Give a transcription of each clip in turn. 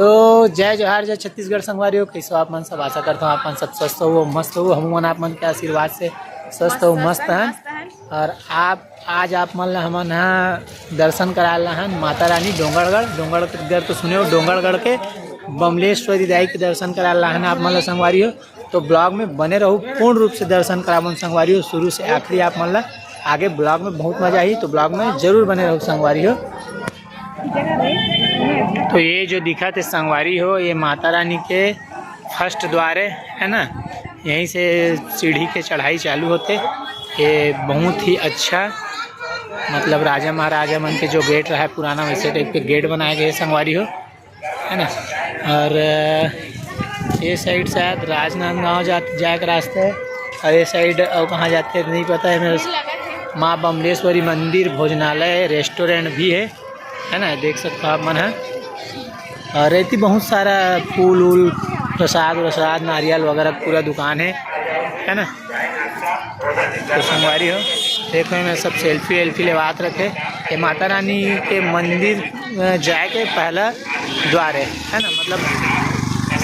तो जय जोहार जय छत्तीसगढ़ संगवारी हो। कैसे आप मन सब, आशा करता हूँ आप मन सब स्वस्थ हो मस्त हो। हम मन आप मन के आशीर्वाद से स्वस्थ हो मस्त हैं। और आज आप मन हमन यहाँ दर्शन कराला हैं माता रानी डोंगरगढ़ तो सुने हो, डोंगरगढ़ के बमलेश्वरी दाई के दर्शन कराला हैं आप मन संगवारी हो। तो ब्लॉग में बने रहो, पूर्ण रूप से दर्शन करावन संगवारी हो, शुरू से आखिरी आप मन आगे ब्लॉग में बहुत मजा आई। तो ब्लॉग में जरूर बने रहो संगवारी हो। तो ये जो दिखा थे संगवारी हो, ये माता रानी के फर्स्ट द्वार है ना, यहीं से सीढ़ी के चढ़ाई चालू होते। ये बहुत ही अच्छा मतलब राजा महाराजा मन के जो गेट रहा है पुराना, वैसे टाइप के गेट बनाए गए संगवारी हो, है ना। और ये साइड शायद राजनांदगांव जाए का रास्ता है, और ये साइड और कहाँ जाते हैं नहीं पता है मेरे। माँ बमलेश्वरी मंदिर भोजनालय रेस्टोरेंट भी है ना, देख सकते हो आप मन है। और रहती बहुत सारा फूल वूल प्रसाद नारियल वगैरह पूरा दुकान है ना। तो संगवारी हो देखो, मैं सब सेल्फी लेवात रखे। ये माता रानी के मंदिर जाए के पहला द्वार है ना, मतलब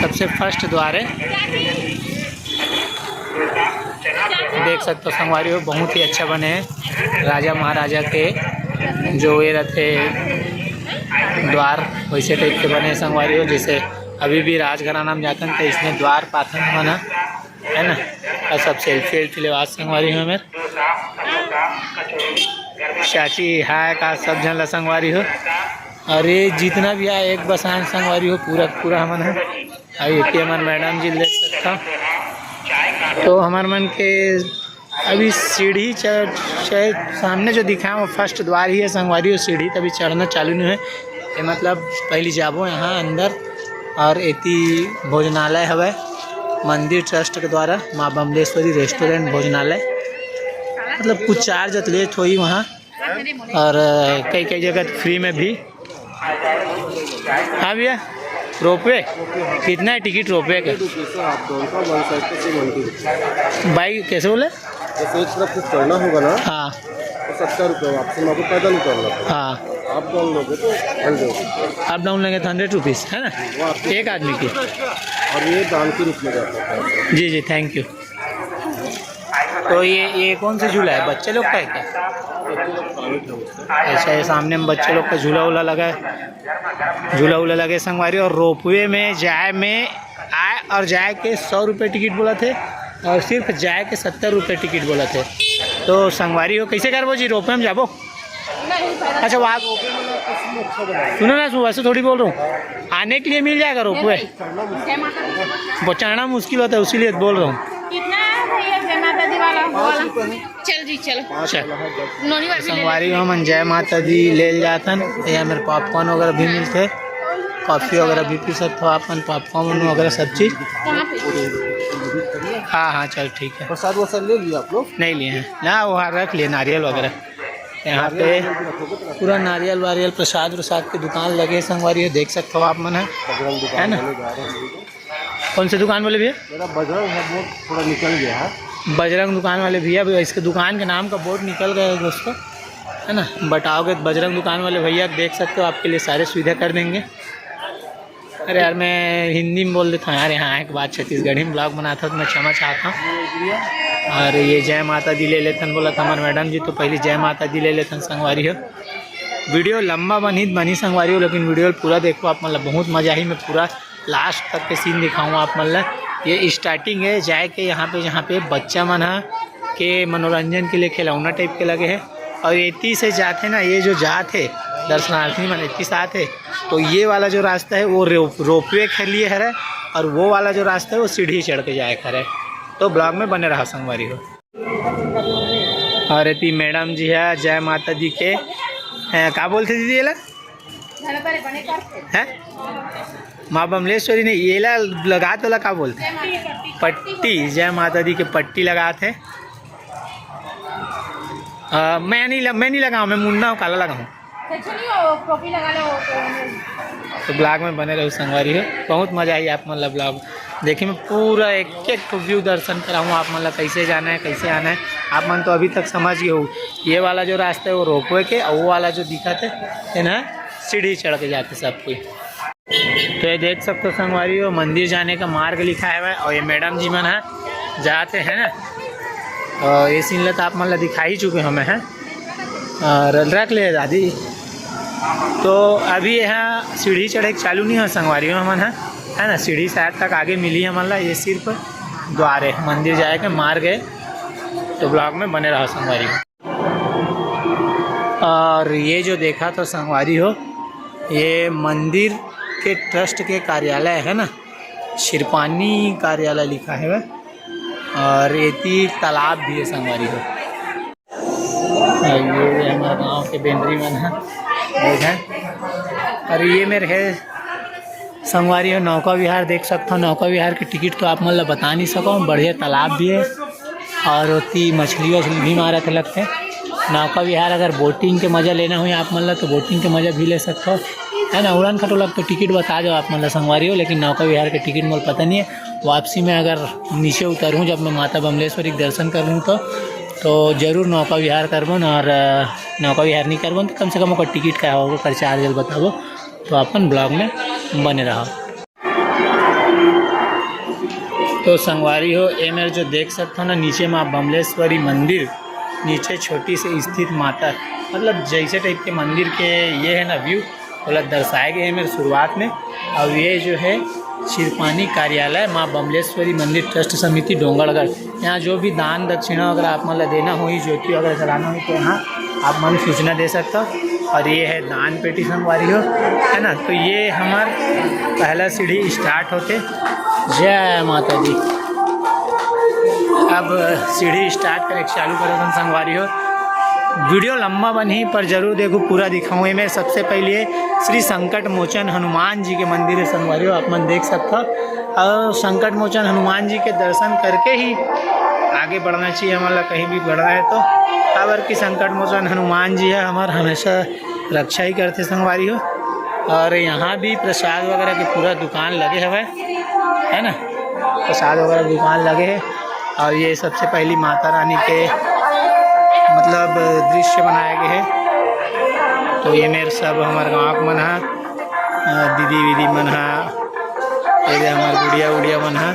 सबसे फर्स्ट द्वार है। देख सकते हो संगवारी हो, बहुत ही अच्छा बने हैं राजा महाराजा के जो ये रहते द्वार, वैसे टाइप के बने संगवारी हो। जैसे अभी भी राजघराना में जाते हैं तो इसमें द्वार पाथन बना है ना। और सब सेल्फी लेवास संगवारी हो। मेरे चाची हाय का सब जन संगवारी हो। और ये जितना भी है एक बसान संगवारी हो, पूरा हमन है। अभी हमारे मैडम जी देख सकता हूँ। तो हमारे मन के अभी सीढ़ी सामने जो दिखा है वो फर्स्ट द्वार ही है संगवारी हो। सीढ़ी तभी चढ़ना चालू नहीं है, ये मतलब पहले जाबो यहाँ अंदर। और एती भोजनालय हवे मंदिर ट्रस्ट के द्वारा, माँ बमलेश्वरी रेस्टोरेंट भोजनालय, मतलब कुछ चार्ज लेट हुई वहाँ। और कई जगह फ्री में भी। हाँ भैया, रोपवे कितना है टिकट रोपवे का? बाइक कैसे बोले? जैसे एक तरफ कुछ चढ़ना होगा ना, हाँ तो 70 रुपये वापसी में आपको पैदल उतरना पड़ेगा। हाँ, आप डाउन लोगे तो 100, आप डाउन लेंगे तो 100 रुपीज़ है ना, एक आदमी की। और ये दान के रूप में जाता है। जी थैंक यू। तो ये कौन सा झूला है, बच्चे लोग का है क्या? अच्छा, ये सामने में बच्चे लोग का झूला वूला लगा लगे संगवारी। और रोपवे में आए और जाए के 100 रुपये टिकट बोला थे, और सिर्फ जाए के 70 रुपये टिकट बोला थे। तो संगवारी हो कैसे करबो जी, रोपवे में जाबो? अच्छा वहाँ सुनो ना, वैसे थोड़ी बोल रहा हूँ, आने के लिए मिल जाएगा रोपवे, वो चढ़ना मुश्किल होता है इसीलिए बोल रहा हूँ। चल जी चल। अच्छा संगवारी हम जय माता दी ले जातन। यहाँ मेरे पॉपकॉर्न वगैरह भी मिलते, कॉफ़ी वगैरह भी पी सकते हो अपन, पॉपकॉर्न वगैरह सब चीज़। हाँ चल ठीक है। प्रसाद वसाद ले लिया आप लोग? नहीं लिए हैं ना, वहाँ रख लिए नारियल वगैरह। यहाँ पे पूरा नारियल वारियल प्रसाद की दुकान लगे संगवारी हो, देख सकते हो आप मन है ना। कौन से दुकान वाले भैया? मेरा बजरंग है, बोर्ड थोड़ा निकल गया है। बजरंग दुकान वाले भैया, इसके दुकान के नाम का बोर्ड निकल गया है दोस्तों, है ना। बताओगे तो बजरंग दुकान वाले भैया देख सकते हो, आपके लिए सारे सुविधा कर देंगे। अरे यार मैं हिंदी में बोल देता हूँ यार, यहाँ एक बात छत्तीसगढ़ी में ब्लॉग बनाता तो मैं क्षमा चाहता हूँ। और ये जय माता दी ले लेथन बोला था हमारे मैडम जी, तो पहले जय माता दी ले लेथन संगवारी हो। वीडियो लंबा बनी संगवारी हो, लेकिन वीडियो पूरा देखो आप, मतलब बहुत मज़ा ही। मैं पूरा लास्ट तक के सीन दिखाऊँ आप मतलब। ये स्टार्टिंग है जाए के यहाँ पे बच्चा मन के मनोरंजन के लिए खिलौना टाइप के लगे हैं। और इतनी से जाते ना, ये जो जाते दर्शनार्थी मन इतनी साथ है, तो ये वाला जो रास्ता है वो रोपवे के लिए है, और वो वाला जो रास्ता है वो सीढ़ी चढ़ के जाए करे। तो ब्लॉग में बने रहा संगवारी हो। और इतनी मैडम जी है जय माता दी के क्या बोलते दीदी ये है माँ बमलेश्वरी ने ये लगा तो लगा बोलते हैं पट्टी, जय माता दी के पट्टी लगाते। मैं नहीं लगाऊँ, मैं मुन्ना हूँ, काला लगाऊँ। तो ब्लॉग में बने रहो संगवारी हो, बहुत मज़ा आई आप मतलब ब्लॉग देखिए। मैं पूरा एक व्यू दर्शन कराऊँ आप मतलब, कैसे जाना है कैसे आना है। आप मन तो अभी तक समझ गए हो, ये वाला जो रास्ता है वो रोपवे के, और वो वाला जो दिखा थे है ना सीढ़ी चढ़ के जाते सब कोई। तो ये देख सकते हो संगवारी हो, मंदिर जाने का मार्ग लिखा है और ये मैडम जी मन है जाते हैं ना। और ये सीन तो आप मतलब दिखा ही चुके हमें हैं और रख ले दादी। तो अभी यहाँ सीढ़ी चढ़े चालू नहीं हो संगवारी हो हमन है ना। सीढ़ी शायद तक आगे मिली है मतलब, ये सिर्फ द्वार है, मंदिर जाए के मार्ग है। तो ब्लॉग में बने रहो संगवारी हो। और ये जो देखा तो संगवारी हो, ये मंदिर के ट्रस्ट के कार्यालय है ना, शिरपानी कार्यालय लिखा है वह। और ये तालाब भी है संगवारी हो। ये हमारे गांव के बेंद्री मन है देखें। और ये मेरे है संगवारी हो नौका विहार देख सकते हो। नौका विहार की टिकट तो आप मतलब बता नहीं सको, बढ़िया तालाब भी है और होती मछली वछली भी मारे थे लगते हैं। नौका विहार अगर बोटिंग के मज़ा लेना हो आप मतलब तो बोटिंग के मज़ा भी ले सकते हो है ना। उड़ान खटोला तो टिकट बता दो आप मतलब संगवारी हो, लेकिन नौका विहार के टिकट मुझे पता नहीं है। वापसी में अगर नीचे उतरूँ जब मैं माता बमलेश्वरी के दर्शन कर लूँ तो ज़रूर नौका विहार करबन। और नौका विहार नहीं करबन तो कम से कम ओकर टिकट का होगा कर चार्ज बताबो। तो अपन ब्लॉग में बने रहो। तो संगवारी हो ये मेरे जो देख सकते हो ना, नीचे माँ बमलेश्वरी मंदिर, नीचे छोटी सी स्थित माता, मतलब जैसे टाइप के मंदिर के ये है ना व्यू मतलब दर्शाए गए हैं मेरे शुरुआत में। और ये जो है शिरपानी कार्यालय माँ बमलेश्वरी मंदिर ट्रस्ट समिति डोंगरगढ़। यहाँ जो भी दान दक्षिणा अगर आप मतलब देना हो, ज्योति वगैरह चलाना हो तो यहाँ आप मन सूचना दे सकते हो। और ये है दान पेटी संगवारी हो है ना। तो ये हमार पहला सीढ़ी स्टार्ट होते। जय माता दी। अब सीढ़ी स्टार्ट कर चालू करो संगवारी हो। वीडियो लंबा बनी पर जरूर देखो, पूरा दिखाऊँ। मैं सबसे पहले श्री संकट मोचन हनुमान जी के मंदिर है संगवारी हो, आप मन देख सकते हो। और संकट मोचन हनुमान जी के दर्शन करके ही आगे बढ़ना चाहिए हमारा, कहीं भी बढ़ना है तो। खबर की संकट मोचन हनुमान जी है हमारे, हमेशा रक्षा ही करते संगवारी हो। और यहाँ भी प्रसाद वगैरह के पूरा दुकान लगे हुए है ना, प्रसाद वगैरह दुकान लगे हैं। और ये सबसे पहली माता रानी के मतलब दृश्य बनाए गए हैं। तो ये मेरे सब हमारे गाँव के मन है, दीदी वीदी मन है, ये हमारे गुड़िया उड़िया मन है।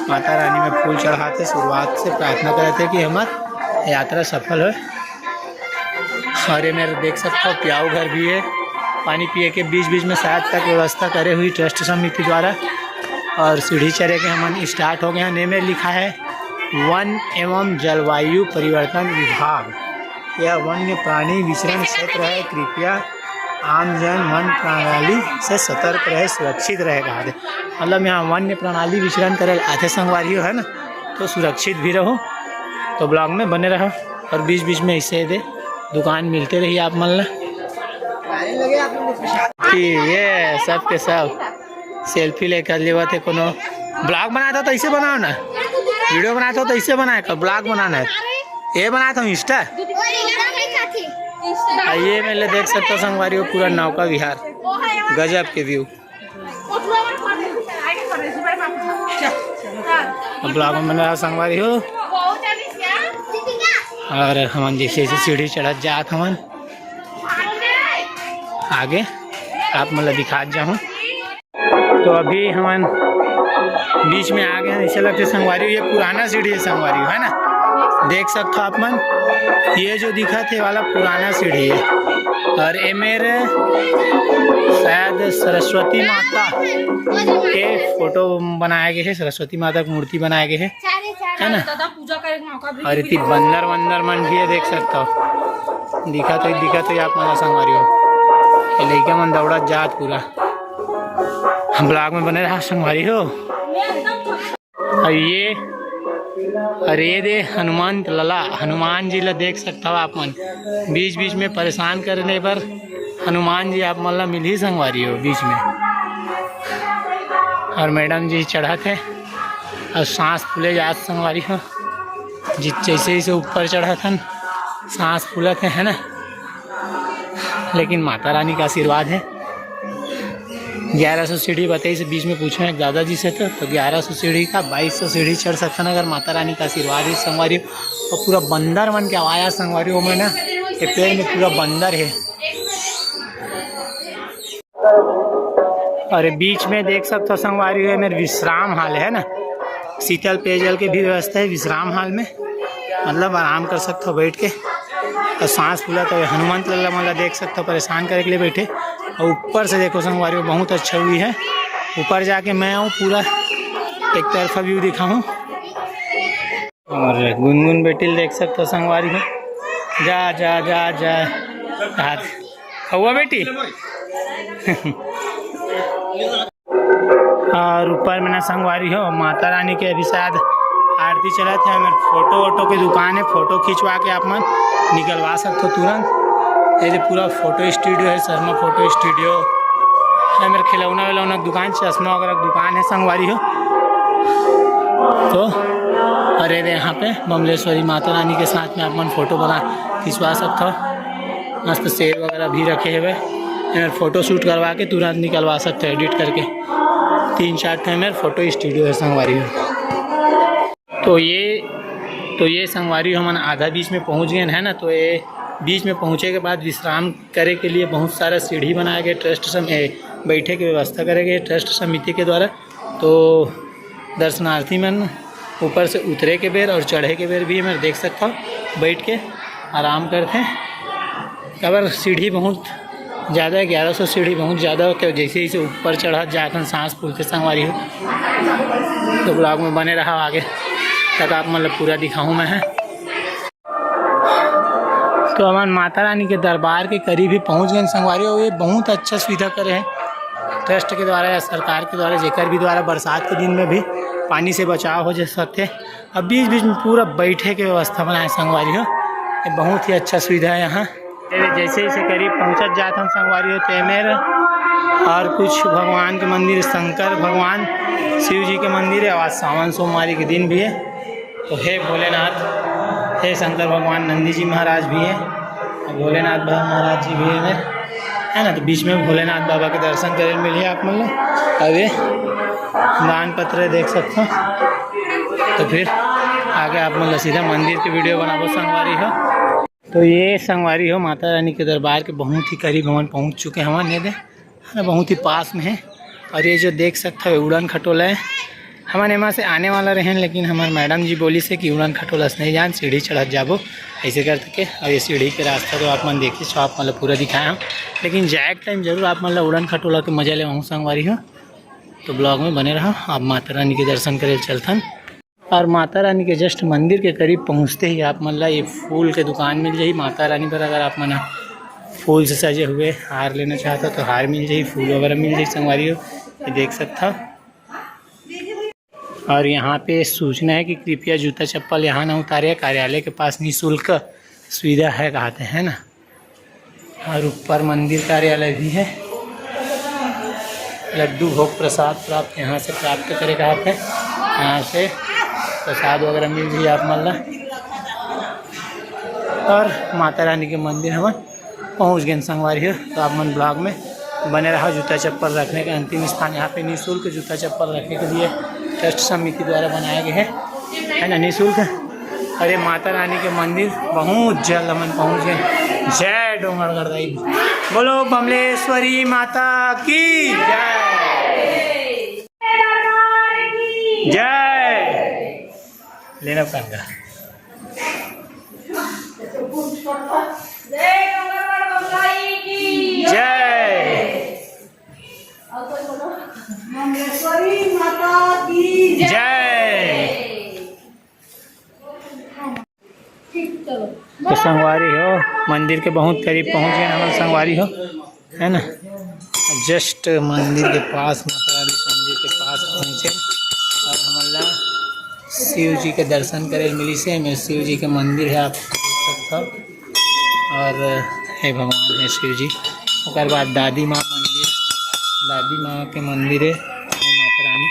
माता रानी में फूल चढ़ाते, शुरुआत से प्रार्थना करते हैं कि हमारी यात्रा सफल हो। और ये मेरे देख सकते हो प्याऊ घर भी है, पानी पिए के बीच बीच में शायद तक व्यवस्था करे हुई ट्रस्ट समिति द्वारा। और सीढ़ी चढ़े के हम स्टार्ट हो गए हैं। नेम में लिखा है वन एवं जलवायु परिवर्तन विभाग। यह वन्य प्राणी विचरण क्षेत्र है, कृपया आमजन वन प्रणाली से सतर्क रहे, सुरक्षित रहेगा। मतलब यहाँ वन्य प्रणाली विचरण करे आते संगवारी है ना, तो सुरक्षित भी रहो। तो ब्लॉग में बने रहो और बीच बीच में इससे दे दुकान मिलते रहिए आप मन कि ये सब के सब सेल्फी लेकर लिए थे। कोनो ब्लॉग बनाता तो ऐसे बनाओ ना, वीडियो बनाता हो तो ऐसे बनाए का, ब्लॉग बनाना है ये बनाता हूँ इंस्टा। आइए मेले देख सकते हो संगवारी हो पूरा नौका विहार, गजब के व्यू। ब्लॉग में बना संगवारी हो। और हम जैसे जैसे सीढ़ी चढ़त जात हमन आगे आप मतलब दिखा जाऊँ। तो अभी हम बीच में आ गए हैं, ऐसे लगते संगवारी। ये पुराना सीढ़ी है संगवारी है ना, देख सकते हो आप मन। ये जो दिखा थे वाला पुराना सीढ़ी है। और ये मेरे शायद सरस्वती माता के फोटो बनाए गए हैं, सरस्वती माता की मूर्ति बनाए गए हैं है ना। और इतनी बंदर वंदर मन भी है, देख सकते हो। दिखा तो आप मन संगवारी हो। ये लड़का मन दौड़ा जात पूरा। हम ब्लॉग में बने रहा संगवारी हो। और ये दे हनुमान लला, हनुमान जी ला देख सकता हो आप मन। बीच बीच में परेशान करने पर हनुमान जी आप मन ला मिल ही संगवारी हो बीच में। और मैडम जी चढ़ा थे और सांस फूले जात संगवारी हो। जैसे जैसे ऊपर चढ़ा था सांस फूला थे है ना, लेकिन माता रानी का आशीर्वाद है। 1100 सीढ़ी बताई से बीच में पूछे एक दादाजी से तो 1100 सीढ़ी का 2200 सीढ़ी चढ़ सकता ना अगर माता रानी का आशीर्वाद है संगवारी। और पूरा बंदर मन के आवाया संगवारी हो। मैं ना ये पेड़ में पूरा बंदर है। और ये बीच में देख सकते हो संगवारी है मेरे विश्राम हाल है ना, शीतल पेयजल की भी व्यवस्था है विश्राम हाल में, मतलब आराम कर सकते हो बैठ के। और सांस फूला तो हनुमंत लल्ला मतलब देख सकते हो परेशान करने के लिए बैठे। और ऊपर से देखो संगवारी बहुत अच्छा हुई है, ऊपर जाके मैं आऊँ पूरा एक तरफा व्यू दिखाऊँ। और गुनगुन बेटिल देख सकते हो संगवारी हो, जा जा जा जा हाथ हुआ बेटी। और ऊपर में ना संगवारी हो माता रानी के अभी शायद आरती चला था। मेरे फोटो वोटो की दुकान है, फोटो खिंचवा के आप मन निकलवा सकते हो तुरंत। ये पूरा फोटो स्टूडियो है, शर्मा फोटो स्टूडियो है। मेरे खिलौना विलौना की दुकान, चश्मा वगैरह की दुकान है संगवारी हो। तो अरे यहाँ पे बमलेश्वरी माता रानी के साथ में आप मन फोटो बना खिंचवा सकते हो। मस्त शेर वगैरह भी रखे हुए, मेरे फ़ोटो शूट करवा के तुरंत निकलवा सकते हो एडिट करके। 3-4 ठे मेरे फ़ोटो स्टूडियो है संगवारी हो। तो ये संगवारी हो हम आधा बीच में पहुंच गए हैं ना। तो ये बीच में पहुंचे के बाद विश्राम करे के लिए बहुत सारा सीढ़ी बनाया गया, ट्रस्ट बैठे की व्यवस्था करे गए ट्रस्ट समिति के द्वारा। तो दर्शनार्थी मन ऊपर से उतरे के बेर और चढ़े के बेर भी मैं देख सकता हूँ बैठ के आराम करते हैं। अगर सीढ़ी बहुत ज़्यादा है, 1100 सीढ़ी बहुत ज़्यादा होते है। जैसे जैसे ऊपर चढ़ा जाकर सांस फूलते संगवारी हो। तो ब्लॉग में बने रहा आगे तक आप मतलब पूरा दिखाऊँ मैं है। तो हमारे माता रानी के दरबार के करीब ही पहुँच गए संगवारी हो। ये बहुत अच्छा सुविधा करे हैं ट्रस्ट के द्वारा या सरकार के द्वारा, जेकर भी द्वारा बरसात के दिन में भी पानी से बचाव हो जा सकते। अब बीच बीच में पूरा बैठे की व्यवस्था बनाए संगवारी हो। ये बहुत ही अच्छा सुविधा है यहाँ। जैसे जैसे करीब पहुँचत जाता हूँ संगवारी हो तेमेर और कुछ भगवान के मंदिर, शंकर भगवान शिव जी के मंदिर है। आज सावन सोमवारी के दिन भी है। तो हे भोलेनाथ, हे शंकर भगवान, नंदी जी महाराज भी है और भोलेनाथ बाबा महाराज जी भी है ना। तो बीच में भोलेनाथ बाबा के दर्शन करे मिलिए आप मतलब। अब ये दान पत्र देख सकते हो। तो फिर आगे आप मतलब सीधा मंदिर की वीडियो बनाबो संगवारी हो। तो ये संगवारी हो माता रानी के दरबार के बहुत ही करीब हम पहुँच चुके हैं। हमारे दे बहुत ही पास में है। और ये जो देख सकते हो उड़न खटोला है। हमारे यहाँ से आने वाला रहें, लेकिन हमारे मैडम जी बोली से कि उड़न खटोला से नहीं जान, सीढ़ी चढ़त जाबो ऐसे करके के। और ये सीढ़ी के रास्ता तो आप मन देखिए छो, आप मतलब पूरा दिखाया हूँ। लेकिन जाए के टाइम जरूर आप मतलब उड़न खटोला के मजा ले वहाँ संगवारी हो। तो ब्लॉग में बने रहो। आप माता रानी के दर्शन करे चलथन। और माता रानी के जस्ट मंदिर के करीब पहुँचते ही आप मतलब ये फूल के दुकान मिल जाए माता रानी पर। अगर आप मना फूल से सजे हुए हार लेना चाहता तो हार मिल जाए, फूल वगैरह मिल जाए संगवारी हो। ये देख सकता। और यहाँ पे सूचना है कि कृपया जूता चप्पल यहाँ ना उतारे, कार्यालय के पास निःशुल्क सुविधा है कहते हैं ना। और ऊपर मंदिर कार्यालय भी है। लड्डू भोग प्रसाद प्राप्त यहाँ से प्राप्त करे कहते हैं। यहाँ से प्रसाद वगैरह मिल जाए आप मल्ला। और माता रानी के मंदिर हम पहुँच गए संगवारी हो। तो आप मन ब्लॉग में बने रहा। जूता चप्पल रखने का अंतिम स्थान यहाँ पे निःशुल्क जूता चप्पल रखने के लिए ट्रस्ट समिति द्वारा बनाया गया है ना, निःशुल्क। अरे माता रानी के मंदिर बहुत जल्द हम पहुँच गए। जय डोंगरगढ़ दाई, बोलो बमलेश्वरी माता की जय। जय लेना पड़ेगा। जय बमलेश्वरी माता की जय। तो संगवारी हो मंदिर के बहुत करीब पहुंच गए हमारे संगवारी हो, है ना। जस्ट मंदिर के पास, माता रानी मंदिर के पास पहुँचे और हमारा शिव जी के दर्शन करे मिली से। मेरे शिव जी के मंदिर है आप देख सकते हो। और हे भगवान है शिव जी। उसके बाद दादी माँ मंदिर, दादी माँ के मंदिर है माता रानी।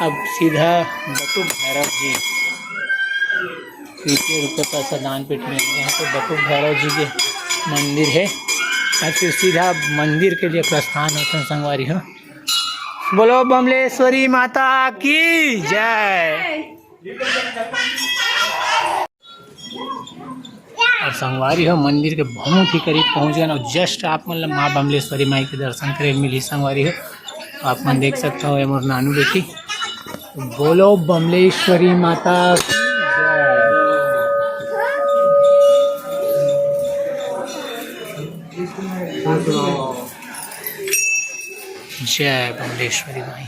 अब सीधा बटुक भैरव जी, 30 रुपये पैसा दान पेट में यहाँ पे बटुक भैरव जी के मंदिर है। और फिर सीधा मंदिर के लिए प्रस्थान होते हैं संगवारी हो। बोलो बमलेश्वरी माता की जय। और संगवारी हो मंदिर के बहुत ही करीब पहुँच गए और जस्ट आप मतलब माँ बमलेश्वरी माई के दर्शन करे मिली संगवारी हो। आप मन देख सकते हो ये मोर नानू बेटी। बोलो बमलेश्वरी माता की जय। जय बमलेश्वरी माई।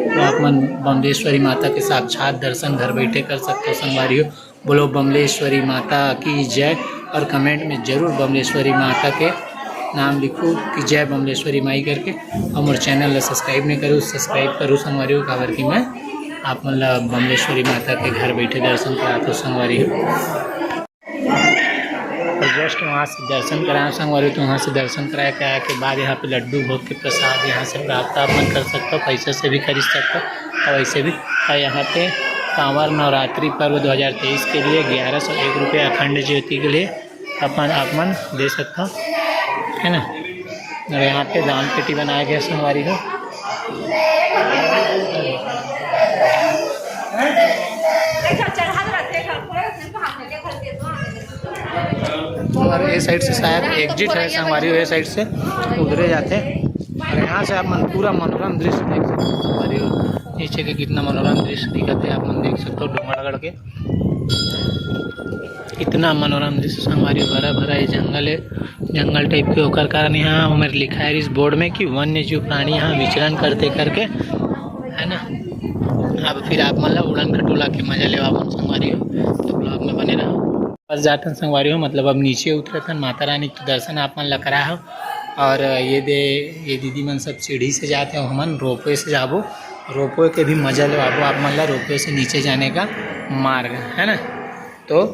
तो आप मन बमलेश्वरी माता के साक्षात दर्शन घर बैठे कर सकते हो संगवारियों। बोलो बमलेश्वरी माता की जय और कमेंट में जरूर बमलेश्वरी माता के नाम लिखो कि जय बमलेश्वरी माई करके। और मोर चैनल ला सब्सक्राइब नहीं करूँ, सब्सक्राइब करूँ संगवारियों। काबर कि मैं आप मन ला बमलेश्वरी माता के घर बैठे दर्शन कराता हूँ संगवारियों। और जस्ट वहाँ से दर्शन कराया संगवारी, तो वहाँ से दर्शन कराया के आया के बाद यहाँ पे लड्डू भोग के प्रसाद यहाँ से प्राप्त आप मन कर सकते हो, पैसे से भी खरीद सकते हो और ऐसे भी। और यहाँ पे कांवर नवरात्रि पर्व 2023 के लिए 1101 रुपये अखंड ज्योति के लिए आप मन दे सकते हो, है ना। और यहाँ पे दान पेटी बनाया गया संगवारी को। और ये साइड से शायद एग्जिट है संगवारी, ये साइड से उधरे जाते हैं। और यहाँ से आप मन पूरा मनोरम दृश्य देख सकते हो संगवारी। नीचे के कितना मनोरम दृश्य दिखते हैं आप मन देख सकते हो डूंगरगढ़ के। इतना मनोरम दृश्य संगवारी, भरा भरा ये जंगल है, जंगल टाइप के होकर कारण यहाँ हमारे लिखा है इस बोर्ड में कि वन्य जीव प्राणी यहाँ विचरण करते करके, है ना। अब फिर आप मतलब उड़न खटोला के मजा ले अपन संगवारी हो, तो ब्लॉग में बने रहो। बस जाते हैं संगवारी हो, मतलब अब नीचे उतरे थे माता रानी के दर्शन आप मन ला करा हो। और ये दीदी मन सब सीढ़ी से जाते हो, हमन रोपवे से जाबो, रोपवे के भी मजा ले आबो आप मन ला। रोपवे से नीचे जाने का मार्ग है ना। तो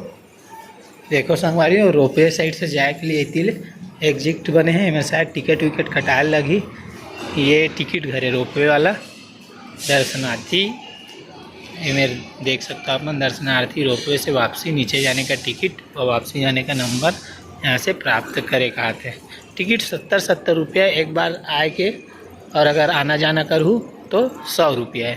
देखो संगवारी हो, रोपवे साइड से जाए के लिए तिल एग्जिट बने हैं, इनमें शायद टिकट विकट कटाए लगी। ये टिकट घर है रोपवे वाला, दर्शनार्थी इमें देख सकते हो आप मन। दर्शनार्थी रोपवे से वापसी नीचे जाने का टिकट और वापसी जाने का नंबर यहाँ से प्राप्त करे कहते हैं। टिकट 70 रुपया एक बार आए के, और अगर आना जाना करूँ तो 100 रुपया है।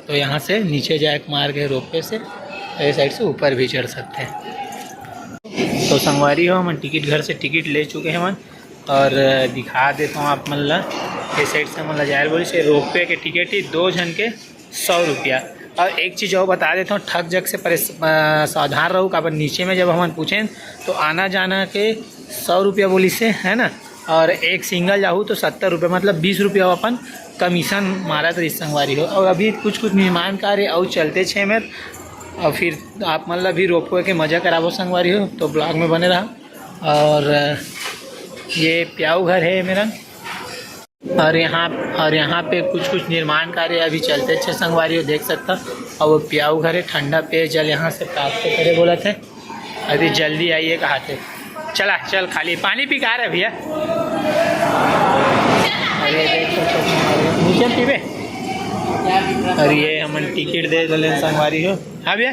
तो यहाँ से नीचे जाए के मार्ग है रोपवे से, इस साइड से ऊपर भी चढ़ सकते हैं। तो संगवारी हो, हम टिकट घर से टिकट ले चुके हैं मन, और दिखा देता हूँ आप मन ला। इस साइड से मन ला जाए बोले से रोपवे के टिकट ही 2 जन के 100 रुपया। और एक चीज़ और बता देता हूँ, ठग जग से सावधान रहूँ। काबर नीचे में जब हम पूछें तो आना जाना के 100 रुपया बोली से, है ना। और एक सिंगल जाऊँ तो 70 रुपये, मतलब 20 रुपया अपन कमीशन मारा तो इस संगवारी हो। और अभी कुछ निर्माण कार्य और चलते 6 में, और फिर आप मतलब भी रोपवे के मज़ा कराबो संगवारी हो, तो ब्लॉग में बने रहा। और ये प्याऊ घर है मेरा, और यहाँ पे कुछ निर्माण कार्य अभी चलते अच्छे संगवारी हो देख सकता। और वो प्याऊ घर है, ठंडा पेयजल यहाँ से प्राप्त करे बोला थे। अभी जल्दी आइए कहा थे। चल खाली पानी पी का रहे भैया। अरे नीचे पीबे। और ये हमन टिकट दे दिले संगवारी हो। हाँ भैया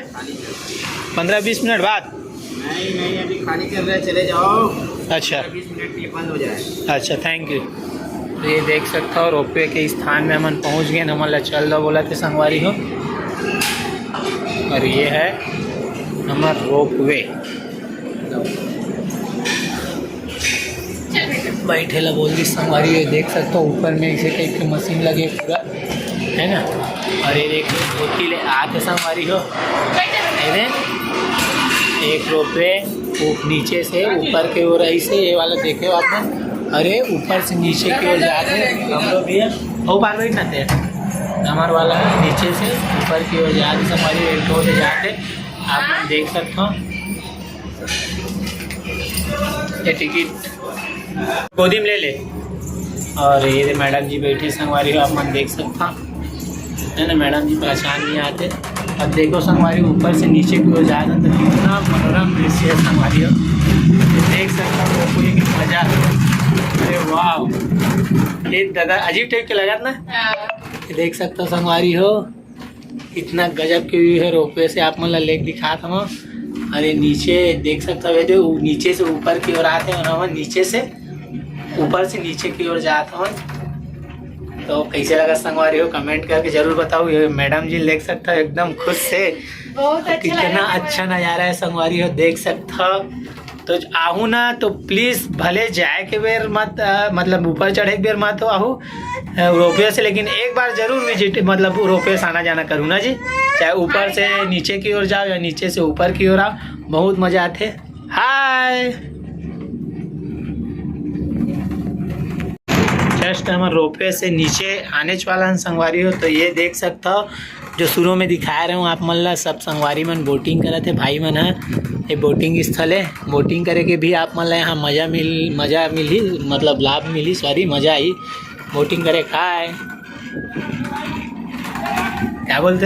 15-20 मिनट बाद। नहीं अभी खाली कर रहे, चले जाओ। अच्छा 20 मिनट में बंद हो जाए। अच्छा थैंक यू। तो ये देख सकते हो रोपवे के स्थान में हमन पहुंच गए, हमन ला चल दो बोला थे संगवारी हो। और ये है हमारा रोपवे, बैठे ला बोल दी संगवारी हो। देख सकते हो ऊपर में इसे कई के मशीन लगे पूरा, है ना। और ये देखो धोती ले आते संगवारी हो, एक रोपवे नीचे से ऊपर के ओर ऐसे ये वाला देखे आपने। अरे ऊपर से नीचे की ओर जाते हम लोग भी वो बार बैठ जाते हैं, हमारे वाला नीचे से ऊपर की ओर जाते हमारी एक से जाते आप देख सकते हो। ये टिकट गोदी में ले ले। और ये मैडम जी बैठी संगवारी हो, आप मन देख सकता है ना। मैडम जी पहचान नहीं आते। अब देखो संगवारी ऊपर से नीचे की ओर जाते तो कितना मनोरम दृश्य है संगवारी हो, देख सकता हूँ कोई मजा। अरे वाह, ये दादा अजीब टाइप के लगा ना। देख सकता हूँ संगवारी हो, इतना गजब की व्यू है रोपवे से। आप मतलब लेक दिखा था। अरे नीचे देख सकता हो, जो नीचे से ऊपर की ओर आते हैं और नीचे से ऊपर से नीचे की ओर जाता हूँ। तो कैसे लगा संगवारी हो कमेंट करके जरूर बताओ। ये मैडम जी देख सकता है एकदम खुश से बहुत अच्छा कितना अच्छा नज़ारा है संगवारी हो, देख सकता हो। तो आहू ना तो प्लीज़ भले जाए के बेर मत मतलब ऊपर चढ़े के बेर मत हो आहू रोपवे से, लेकिन एक बार जरूर विजिट मतलब रोपवे से आना जाना करूँ ना जी। चाहे ऊपर से नीचे की ओर जाओ या नीचे से ऊपर की ओर आओ, बहुत मज़ा आते। हाय, जस्ट हम रोपवे से नीचे आने वाला संगवारी हो। तो ये देख सकता हो जो शुरू में दिखा रहा हूँ आप मन ला, सब संगवारी मन बोटिंग करे थे भाई मन है। ये बोटिंग स्थल है, बोटिंग करे के भी आप मन ला यहाँ मज़ा मिली मतलब लाभ मिली, सॉरी मज़ा आई बोटिंग करे। खाए क्या बोलते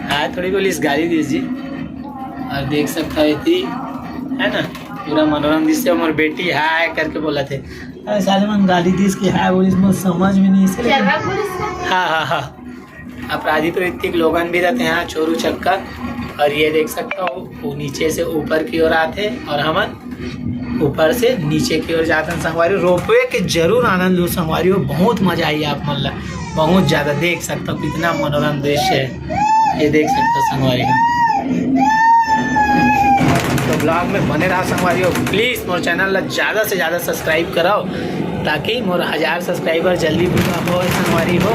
हाँ थोड़ी बोली इस गाली दीजिए। और देख सकता है ना पूरा मनोरम दृश्य। हमारी बेटी हाय करके बोला थे, साले मन गाली दीस की हाय बोली, मुझे समझ में नहीं से। हाँ अपराधी प्रवृत्ति लोगन भी रहते हैं चोरू चक्का। और ये देख सकता हो वो नीचे से ऊपर की ओर आते और हम ऊपर से नीचे की ओर जाते हैं। संगवारी रोपवे के जरूर आनंद लो संगवारी हो, बहुत मजा आई आप मन ला बहुत ज़्यादा। देख सकता हो कितना मनोरम दृश्य है, ये देख सकते हो संगवारी हो। तो ब्लॉग में बने रहा संगवारी हो, प्लीज़ मोर चैनल ला ज़्यादा से ज़्यादा सब्सक्राइब कराओ ताकि मोर 1000 सब्सक्राइबर जल्दी पूरा हो संगवारी हो।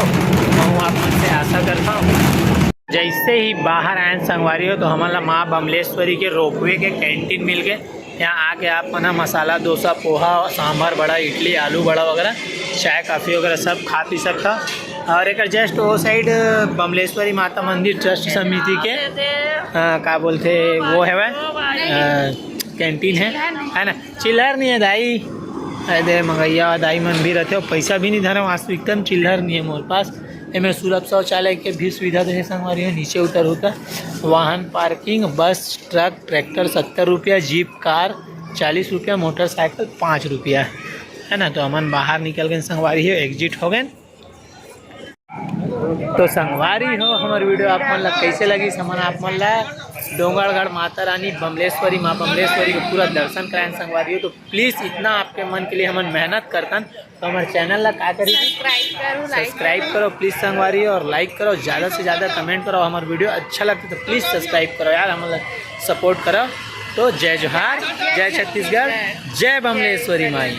मैं आप मन से आशा करता हूँ। जैसे ही बाहर आए संगवारी हो तो हमारा माँ बमलेश्वरी के रोपवे के कैंटीन मिल गए। यहाँ आके आप मना मसाला डोसा, पोहा, सांभर बड़ा, इडली, आलू बड़ा वगैरह, चाय काफ़ी वगैरह सब खा पी सकता। और एक जस्ट वो साइड बमलेश्वरी माता मंदिर ट्रस्ट समिति के क्या बोलते वो है वह कैंटीन है ना। चिल्लर नहीं है दाई, अरे मंगैया दाई मन भी रहते हो, पैसा भी नहीं धरा वास्तविकता में चिल्लर नहीं है मोर पास। इनमें सुलभ शौचालय के भी सुविधा दे संगवारी है। नीचे उतर होता वाहन पार्किंग, बस ट्रक ट्रैक्टर 70 रुपया, जीप कार 40 रुपया, मोटरसाइकिल 5 रुपया है ना। तो हमन बाहर निकल गए संगवारी है, एग्जिट हो गए। तो संगवारी हो हमारी वीडियो आप मन ला कैसे लगी समन आप मन ला डोंगरगढ़ माता रानी बमलेश्वरी माँ बमलेश्वरी को पूरा दर्शन कराएं संगवारी हो। तो प्लीज़ इतना आपके मन के लिए हम मेहनत करतन तो हमारे चैनल ला क्या करिए सब्सक्राइब करो प्लीज़ संगवारी हो, और लाइक करो, ज़्यादा से ज़्यादा कमेंट करो। हमारी वीडियो अच्छा लगता तो प्लीज़ सब्सक्राइब करो यार, हमारा सपोर्ट करो। तो जय जोहार, जय छत्तीसगढ़, जय बमलेश्वरी माई।